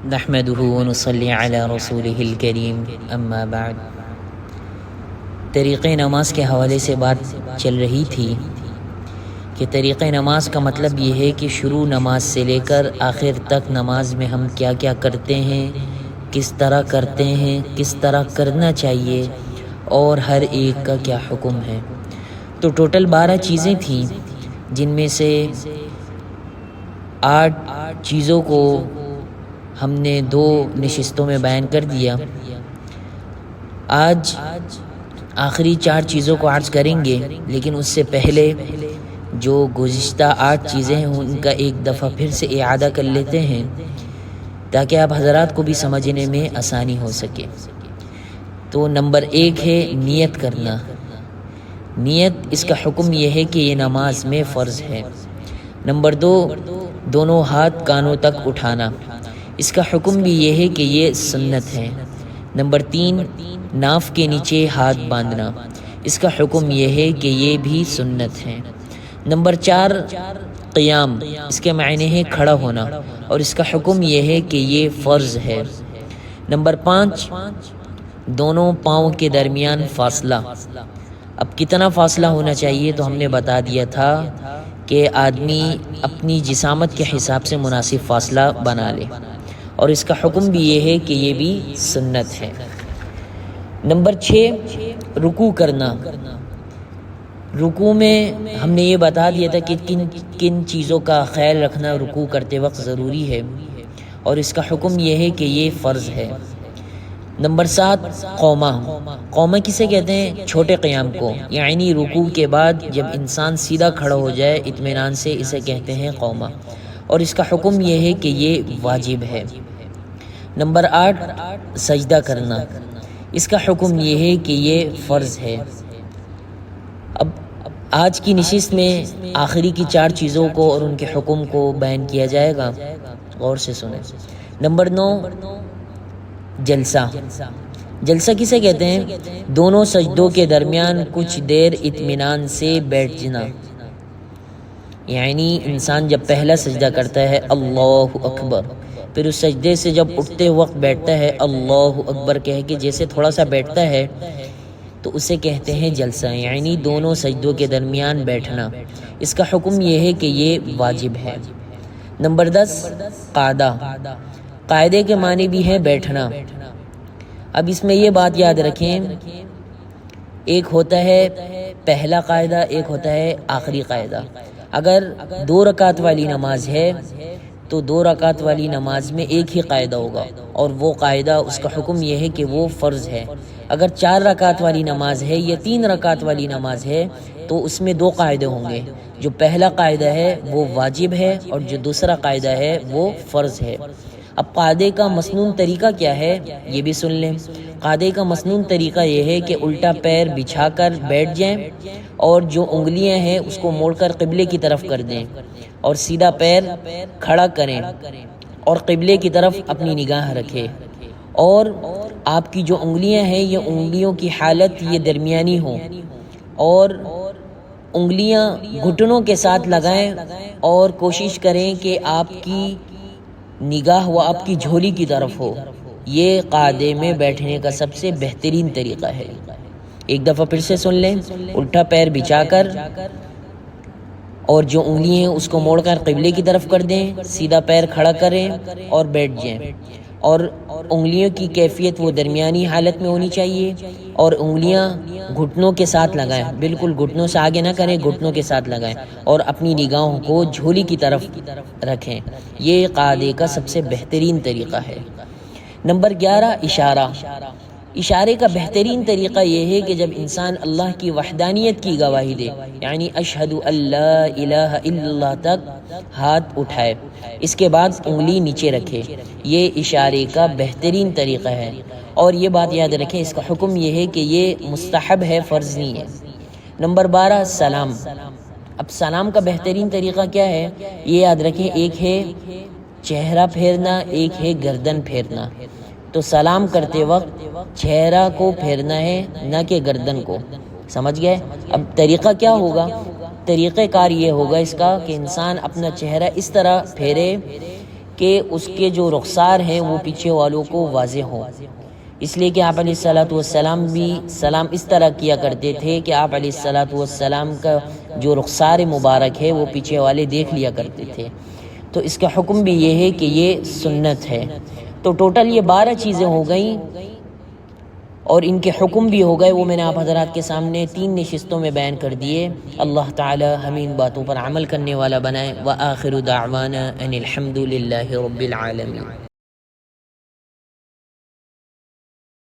نحمده ونصلي على رسوله الكريم اما بعد۔ طریقۂ نماز کے حوالے سے بات چل رہی تھی کہ طریقۂ نماز کا مطلب یہ ہے کہ شروع نماز سے لے کر آخر تک نماز میں ہم کیا کیا کرتے ہیں، کس طرح کرتے ہیں، کس طرح کرنا چاہیے اور ہر ایک کا کیا حکم ہے۔ تو ٹوٹل 12 چیزیں تھیں، جن میں سے 8 چیزوں کو ہم نے 2 نشستوں میں بیان کر دیا۔ آج آخری 4 چیزوں کو عرض کریں گے، لیکن اس سے پہلے جو گزشتہ 8 چیزیں ہیں ان کا ایک دفعہ پھر سے اعادہ کر لیتے ہیں تاکہ آپ حضرات کو بھی سمجھنے میں آسانی ہو سکے۔ تو نمبر 1 ہے نیت کرنا۔ نیت، اس کا حکم یہ ہے کہ یہ نماز میں فرض ہے۔ نمبر 2 دونوں ہاتھ کانوں تک اٹھانا، اس کا حکم بھی یہ ہے کہ یہ سنت ہے۔ نمبر 3 ناف کے نیچے ہاتھ باندھنا، اس کا حکم یہ ہے کہ یہ بھی سنت ہے۔ نمبر 4 قیام، اس کے معنی ہے کھڑا ہونا، اور اس کا حکم یہ ہے کہ یہ فرض ہے۔ نمبر 5 دونوں پاؤں کے درمیان فاصلہ۔ اب کتنا فاصلہ ہونا چاہیے تو ہم نے بتا دیا تھا کہ آدمی اپنی جسامت کے حساب سے مناسب فاصلہ بنا لے، اور اس کا حکم بھی یہ ہے کہ یہ بھی سنت ہے۔ نمبر 6 رکوع کرنا۔ رکوع میں ہم نے یہ بتا دیا تھا کہ کن چیزوں کا خیال رکھنا رکوع کرتے وقت ضروری ہے، اور اس کا حکم یہ ہے کہ یہ فرض ہے۔ نمبر 7 قومہ۔ قومہ کسے کہتے ہیں؟ چھوٹے قیام کو، یعنی رکوع کے بعد جب انسان سیدھا کھڑا ہو جائے اطمینان سے، اسے کہتے ہیں قومہ، اور اس کا حکم یہ ہے کہ یہ واجب ہے۔ نمبر 8 سجدہ کرنا، اس کا حکم یہ ہے کہ یہ فرض ہے۔ اب آج کی نشست میں آخری کی 4 چیزوں کو اور ان کے حکم کو بیان کیا جائے گا، غور سے سنیں۔ نمبر 9 جلسہ۔ جلسہ کسے کہتے ہیں؟ دونوں سجدوں کے درمیان کچھ دیر اطمینان سے بیٹھنا، یعنی انسان جب پہلا سجدہ کرتا ہے اللہ اکبر، پھر اس سجدے سے جب اٹھتے وقت بیٹھتا ہے اللہ اکبر کہہ کے جیسے تھوڑا سا بیٹھتا ہے، تو اسے کہتے ہیں جلسہ، یعنی دونوں سجدوں کے درمیان بیٹھنا۔ اس کا حکم یہ ہے کہ یہ واجب ہے۔ نمبر 10 قعدہ۔ قاعدے کے معنی بھی ہے بیٹھنا۔ اب اس میں یہ بات یاد رکھیں، ایک ہوتا ہے پہلا قاعدہ، ایک ہوتا ہے آخری قاعدہ۔ اگر 2 رکعت والی نماز ہے تو 2 رکعت والی نماز میں ایک ہی قاعدہ ہوگا، اور وہ قاعدہ اس کا حکم یہ ہے کہ وہ فرض ہے۔ اگر 4 رکعت والی نماز ہے یا 3 رکعت والی نماز ہے تو اس میں 2 قاعدے ہوں گے۔ جو پہلا قاعدہ ہے وہ واجب ہے، اور جو دوسرا قاعدہ ہے وہ فرض ہے۔ اب قاعدے کا مسنون طریقہ کیا ہے یہ بھی سن لیں۔ قاعدے کا مسنون طریقہ یہ ہے کہ الٹا پیر بچھا کر بیٹھ جائیں، اور جو انگلیاں ہیں اس کو موڑ کر قبلے کی طرف کر دیں، اور سیدھا پیر کھڑا کریں اور قبلے کی طرف اپنی نگاہ رکھیں، اور آپ کی جو انگلیاں ہیں یہ انگلیوں کی حالت یہ درمیانی ہوں، اور انگلیاں گھٹنوں کے ساتھ لگائیں، اور کوشش کریں کہ آپ کی نگاہ وہ آپ کی جھولی کی طرف ہو۔ یہ قاعدے میں بیٹھنے کا سب سے بہترین طریقہ ہے۔ ایک دفعہ پھر سے سن لیں، الٹا پیر بچھا کر اور جو انگلیاں ہیں اس کو موڑ کر قبلے کی طرف کر دیں، سیدھا پیر کھڑا کریں اور بیٹھ جائیں، اور انگلیوں کی کیفیت وہ درمیانی حالت میں ہونی چاہیے، اور انگلیاں گھٹنوں کے ساتھ لگائیں، بالکل گھٹنوں سے آگے نہ کریں، گھٹنوں کے ساتھ لگائیں، اور اپنی نگاہوں کو جھولی کی طرف رکھیں۔ یہ قاعدے کا سب سے بہترین طریقہ ہے۔ نمبر 11 اشارہ۔ اشارے کا بہترین طریقہ یہ ہے کہ جب انسان اللہ کی وحدانیت کی گواہی دے، یعنی اشہد ان لا الہ الا اللہ تک ہاتھ اٹھائے، اس کے بعد انگلی نیچے رکھے۔ یہ اشارے کا بہترین طریقہ ہے، اور یہ بات یاد رکھیں اس کا حکم یہ ہے کہ یہ مستحب ہے، فرض نہیں ہے۔ نمبر 12 سلام۔ اب سلام کا بہترین طریقہ کیا ہے یہ یاد رکھیں، ایک ہے چہرہ پھیرنا، ایک ہے گردن پھیرنا۔ تو سلام کرتے وقت چہرہ کو پھیرنا ہے، نہ کہ گردن کو، سمجھ گئے؟ اب طریقہ کیا ہوگا؟ طریقہ کار یہ ہوگا اس کا کہ انسان اپنا چہرہ اس طرح پھیرے کہ اس کے جو رخسار ہیں وہ پیچھے والوں کو واضح ہوں، اس لیے کہ آپ علیہ الصلوۃ والسلام بھی سلام اس طرح کیا کرتے تھے کہ آپ علیہ الصلوۃ والسلام کا جو رخسار مبارک ہے وہ پیچھے والے دیکھ لیا کرتے تھے۔ تو اس کا حکم بھی یہ ہے کہ یہ سنت ہے۔ تو ٹوٹل یہ 12 چیزیں ہو گئیں اور ان کے حکم بھی ہو گئے، وہ میں نے آپ حضرات کے سامنے 3 نشستوں میں بیان کر دیے۔ اللہ تعالی ہمیں ان باتوں پر عمل کرنے والا بنائے۔ وآخر دعوانا ان الحمد للہ رب العالمین۔